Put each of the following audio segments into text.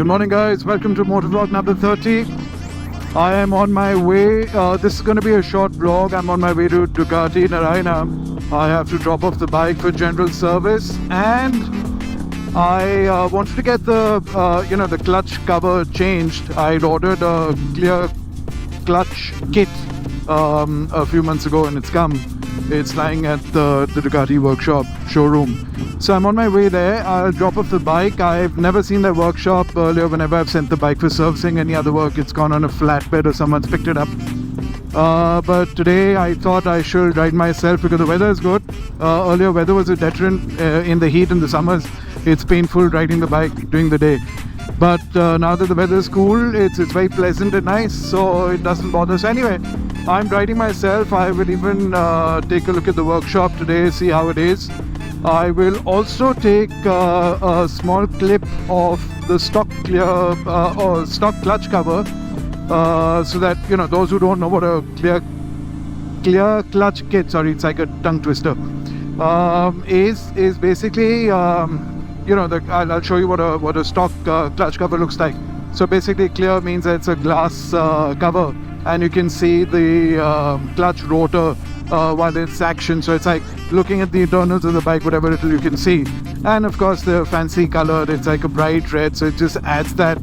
Good morning guys, welcome to Motovlog number 30. I am on my way, this is going to be a short vlog. I'm on my way to Ducati NARAINA. I have to drop off the bike for general service, and I wanted to get the the clutch cover changed. I'd ordered a clear clutch kit a few months ago and it's come. It's lying at the Ducati workshop showroom. So I'm on my way there. I'll drop off the bike. I've never seen their workshop earlier. Whenever I've sent the bike for servicing, any other work, it's gone on a flatbed or someone's picked it up. But today I thought I should ride myself because the weather is good. Earlier weather was a deterrent in the heat in the summers. It's painful riding the bike during the day. But now that the weather is cool, it's very pleasant and nice, so it doesn't bother. So anyway, I'm riding myself. I will even take a look at the workshop today, see how it is. I will also take a small clip of the stock clear or stock clutch cover, so that those who don't know what a clear clutch kit, sorry, it's like a tongue twister, is basically. I'll show you what a stock clutch cover looks like. So basically, clear means that it's a glass cover, and you can see the clutch rotor while it's action. So it's like looking at the internals of the bike, whatever little you can see. And of course, they're fancy colored. It's like a bright red, so it just adds that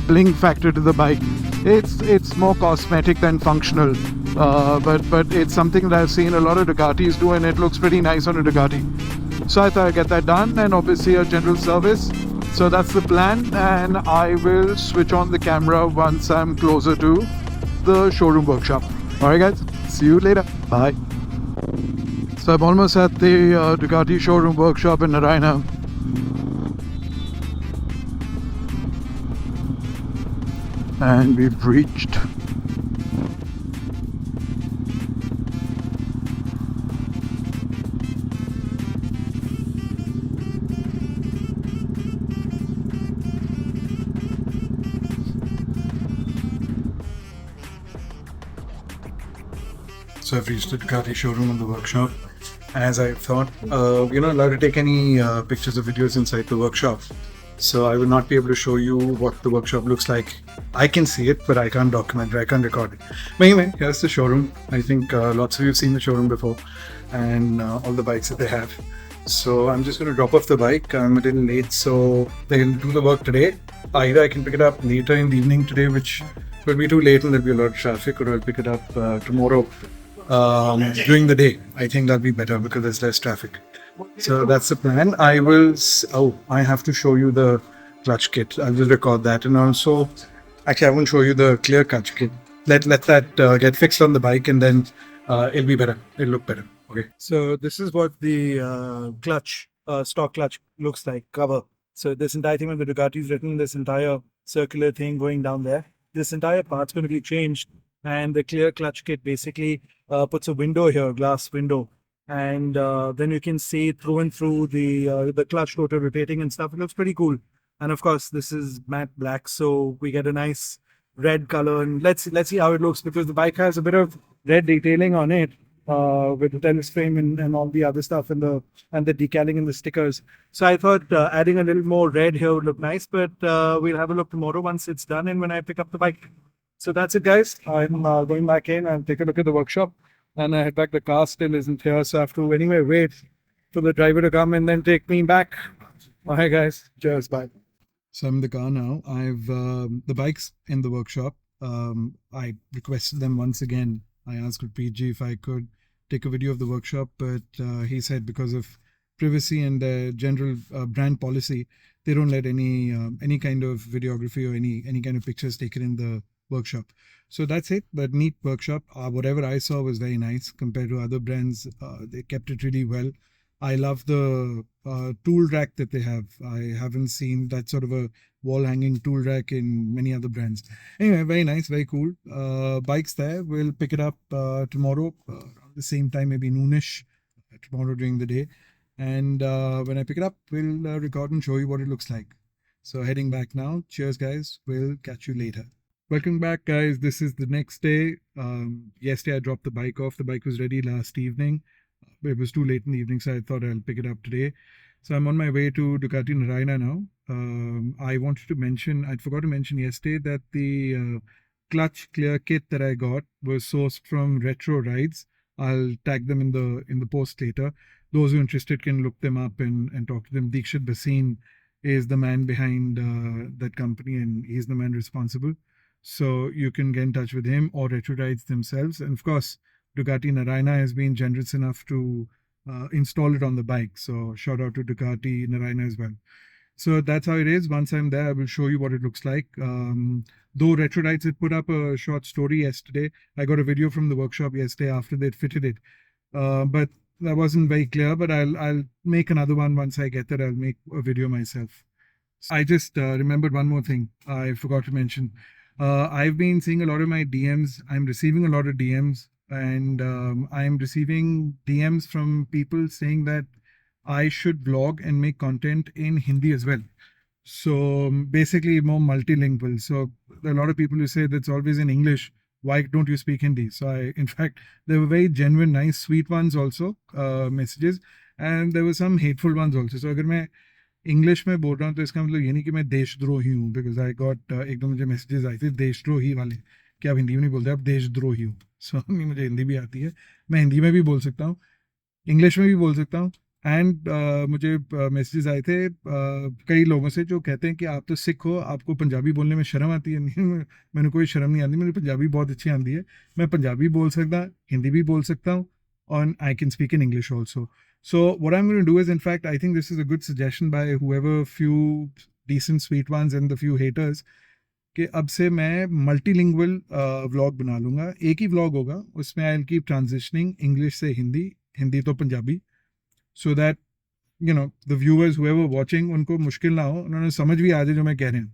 bling factor to the bike. It's more cosmetic than functional, but it's something that I've seen a lot of Ducatis do, and it looks pretty nice on a Ducati. So I thought I'd get that done, and obviously a general service. So that's the plan, and I will switch on the camera once I'm closer to the showroom workshop. Alright guys, see you later. Bye. So I'm almost at the Ducati showroom workshop in NARAINA. And we've reached. So I've reached the Ducati showroom in the workshop. As I thought, allowed to take any pictures or videos inside the workshop. So I will not be able to show you what the workshop looks like. I can see it, but I can't document it, I can't record it. But anyway, here's the showroom. I think lots of you have seen the showroom before, and all the bikes that they have. So I'm just going to drop off the bike. I'm a little late, so they'll do the work today. Either I can pick it up later in the evening today, which will be too late and there'll be a lot of traffic, or I'll pick it up tomorrow during the day. I think that'll be better because there's less traffic. So that's the plan. I have to show you the clutch kit. I'll just record that, and also actually I won't show you the clear clutch kit. Let that get fixed on the bike, and then it'll be better. It'll look better. Okay. So this is what the clutch stock clutch looks like cover. So this entire thing with the Ducati is written, this entire circular thing going down there. This entire part's going to be changed, and the clear clutch kit basically puts a window here, glass window, and then you can see through and through the clutch rotor rotating and stuff. It looks pretty cool. And of course, this is matte black, so we get a nice red color. And let's see how it looks, because the bike has a bit of red detailing on it with the tennis frame and all the other stuff, and the decaling and the stickers. So I thought adding a little more red here would look nice, but we'll have a look tomorrow once it's done and when I pick up the bike. So that's it guys. I'm going back in and take a look at the workshop, and I head back. The car still isn't here, so I have to anyway wait for the driver to come and then take me back. Alright guys, cheers, bye. So I'm in the car now. I've the bike's in the workshop. I requested them once again. I asked PG if I could take a video of the workshop, but he said because of privacy and general brand policy, they don't let any kind of videography or any kind of pictures taken in the workshop. So that's it. But neat workshop. Whatever I saw was very nice compared to other brands. They kept it really well. I love the tool rack that they have. I haven't seen that sort of a wall hanging tool rack in many other brands. Anyway, very nice, very cool. Bikes there. We'll pick it up tomorrow around the same time, maybe noonish tomorrow during the day. And when I pick it up, we'll record and show you what it looks like. So heading back now. Cheers guys. We'll catch you later. Welcome back guys. This is the next day. Yesterday I dropped the bike off. The bike was ready last evening. It was too late in the evening, so I thought I'll pick it up today. So I'm on my way to Ducati NARAINA now. I wanted to mention, I forgot to mention yesterday that the clutch clear kit that I got was sourced from Retro Rides. I'll tag them in the post later. Those who are interested can look them up and talk to them. Dikshit Bhasin is the man behind that company, and he's the man responsible. So you can get in touch with him or Retro Rides themselves. And of course, Ducati NARAINA has been generous enough to install it on the bike. So shout out to Ducati NARAINA as well. So that's how it is. Once I'm there, I will show you what it looks like. Though Retro Rides had put up a short story yesterday, I got a video from the workshop yesterday after they'd fitted it. But that wasn't very clear, but I'll make another one once I get there. I'll make a video myself. I just remembered one more thing I forgot to mention. I've been seeing a lot of my DMs. I'm receiving a lot of DMs, and I'm receiving DMs from people saying that I should vlog and make content in Hindi as well. So basically more multilingual. So there are a lot of people who say that's always in English. Why don't you speak Hindi? So in fact, there were very genuine, nice, sweet ones also, messages. And there were some hateful ones also. So अगर मैं English में बोल रहा हूँ तो इसका मतलब ये नहीं कि मैं देशद्रोही हूँ, बिकॉज आई गॉट एक दो मुझे मैसेजेस आए थे देशद्रोही वाले कि आप हिंदी में नहीं बोलते, आप देशद्रोही हो. सो मुझे हिंदी भी आती है, मैं हिंदी में भी बोल सकता हूँ, इंग्लिश में भी बोल सकता हूँ. एंड मुझे मैसेजेस आए थे कई लोगों से जो कहते हैं कि आप तो सिख हो, आपको पंजाबी बोलने में शर्म आती है. नहीं, मैंने कोई शर्म नहीं आती, मुझे पंजाबी बहुत अच्छी आती है. मैं पंजाबी बोल सकता, हिंदी भी बोल सकता हूँ, और I can speak in English also. So what I'm going to do is, in fact, I think this is a good suggestion by whoever, few decent sweet ones and the few haters, कि अब से मैं multilingual vlog बना लूँगा. एक ही vlog होगा, उसमें I will keep transitioning English से हिंदी, हिंदी तो Punjabi, so that you know the viewers whoever watching उनको मुश्किल ना हो, उन्होंने समझ भी आ जाए जो मैं कह रहे हैं.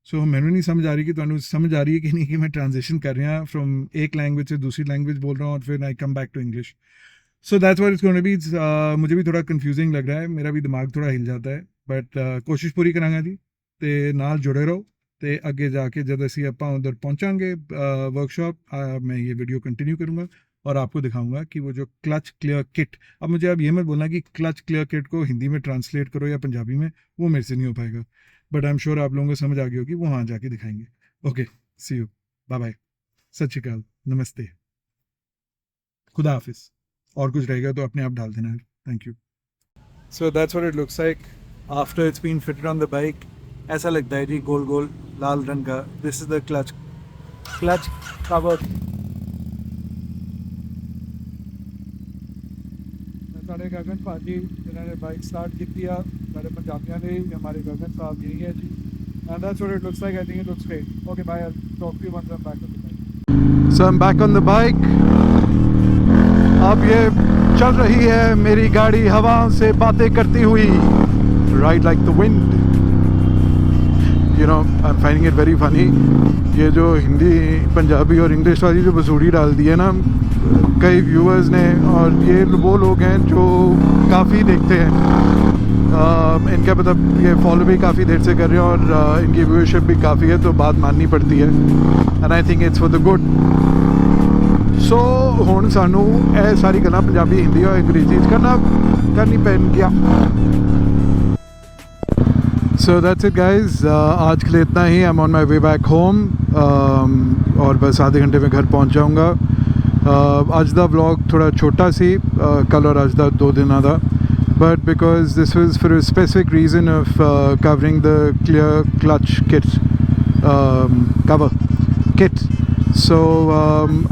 सो मैंने नहीं समझ आ रही कि तुम्हें समझ आ रही है कि नहीं कि मैं ट्रांजिशन कर रहा हूँ फ्रॉम एक लैंग्वेज से दूसरी लैंग्वेज बोल रहा हूँ और फिर I come back to English. So that's what it's going to be. मुझे भी थोड़ा कंफ्यूजिंग लग रहा है, मेरा भी दिमाग थोड़ा हिल जाता है, बट कोशिश पूरी करांगा जी. ते नाल जुड़े रहो, ਤੇ ਅੱਗੇ ਜਾ ਕੇ जब ਅਸੀਂ ਆਪਾਂ उधर पहुंचांगे वर्कशॉप, मैं ये वीडियो कंटिन्यू करूंगा और आपको दिखाऊंगा कि वो जो क्लच क्लियर किट, अब मुझे अब ये मत बोलना कि क्लच क्लियर किट को हिंदी में ट्रांसलेट करो या पंजाबी में, वो मेरे से नहीं हो पाएगा, बट आई एम श्योर आप लोगों को समझ आ गई होगी, वो वहाँ जाके दिखाएंगे. Okay, see you, bye bye, सत श्री अकाल, नमस्ते, खुदा हाफिज. और कुछ रहेगा तो अपने आप डाल देना. Thank you. So that's what it looks like after it's been fitted on the bike. ऐसा लगता है जी, गोल गोल लाल रंग का. This is the clutch cover. साढ़े गगन भाजी जिन्होंने बाइक स्टार्ट की थी, सारे पंजाबियों ने, हमारे गगन साहब यही है जी. And that's what it looks like. I think it looks great. Okay bye, I will talk to you once I am back on the bike. So I am back on the bike. अब ये चल रही है मेरी गाड़ी हवाओं से बातें करती हुई, ride like the wind. You know, I am finding it very funny. ये जो हिंदी पंजाबी और इंग्लिश वाली जो बसूड़ी डाल दी है ना कई व्यूअर्स ने, और ये वो लोग हैं जो काफ़ी देखते हैं, इनका मतलब ये फॉलो भी काफ़ी देर से कर रहे हैं और इनकी व्यूअरशिप भी काफ़ी है, तो बात माननी पड़ती है. And I think it's for the good. So हुण सानू ये सारी गल्लां पंजाबी, हिंदी और अंग्रेजी करनी पैणगियां. सो दैट्स इट गाइज, आज के लिए इतना ही. I am on my way back home, और बस आधे घंटे में घर पहुंच जाऊंगा. अज दा व्लॉग थोड़ा छोटा सी, कल और अज दा 2 दिन दा, but because this was for a specific reason of covering the clear clutch kit cover kit. So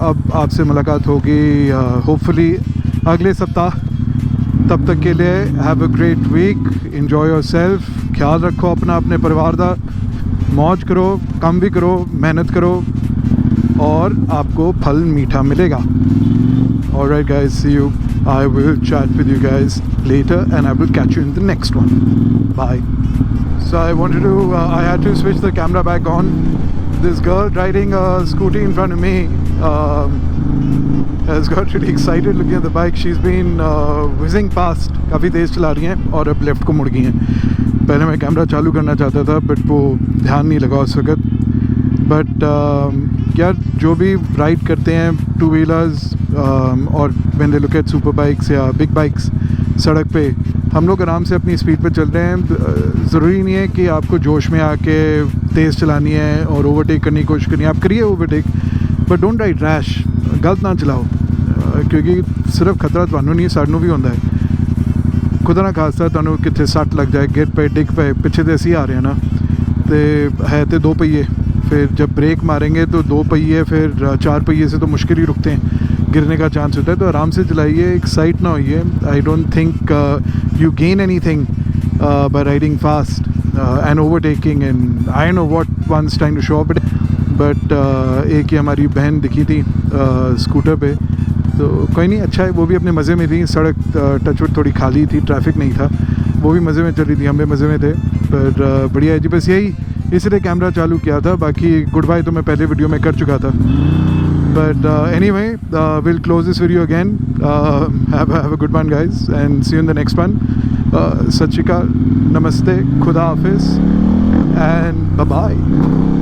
अब आपसे मुलाकात होगी होपफुली अगले सप्ताह. तब तक के लिए have a great week, enjoy yourself, ख्याल रखो अपना, अपने परिवार का, मौज करो, काम भी करो, मेहनत करो, और आपको फल मीठा मिलेगा. Alright guys, see you. I will chat with you guys later and I will catch you in the next one. Bye. So I wanted to, I had to switch the camera back on. This girl riding a scooty in front of me has got really excited looking at the bike. She's been whizzing past, काफ़ी तेज़ चला रही हैं और अब left को मुड़ गई हैं. पहले मैं कैमरा चालू करना चाहता था बट वो ध्यान नहीं लगा उस वक्त. बट यार जो भी राइड करते हैं टू व्हीलर्स और when they look at super bikes या बिग बाइक्स सड़क पे, हम लोग आराम से अपनी स्पीड पे चल रहे हैं। ज़रूरी नहीं है कि आपको जोश में आके तेज़ चलानी है और ओवरटेक करने की कोशिश करनी है। आप करिए overtake, but don't ride rash, गलत ना चलाओ, क्योंकि सिर्फ खतरा ਤੁਹਾਨੂੰ नहीं सानू भी होंदा है। खुदा ना खासा ਤੁਹਾਨੂੰ कितने सट लग जाए, गिर पे डिग पे, पिछे तो असी आ रहे हैं ना, तो है तो 2 पहिए, फिर जब ब्रेक मारेंगे तो 2 पहिए, फिर 4 पहिए से तो मुश्किल ही रुकते हैं, गिरने का चांस होता है। तो आराम से चलाइए, एक्साइट ना होइए। I don't think you gain anything by riding fast and overtaking, and I know what one's trying to show off it. But एक ही हमारी बहन दिखी थी स्कूटर पे, तो कोई नहीं, अच्छा है, वो भी अपने मज़े में थी। सड़क टचवुड थोड़ी खाली थी, ट्रैफिक नहीं था, वो भी मज़े में चल रही थी, हम भी मज़े में थे। पर बढ़िया है जी, बस यही इसलिए कैमरा चालू किया था, बाकी गुड बाय तो मैं पहले वीडियो में कर चुका था। But anyway, we'll close this video again. Have a good one, guys, and see you in the next one. Sat Shri Akal, Namaste, Khuda Hafiz, and bye-bye.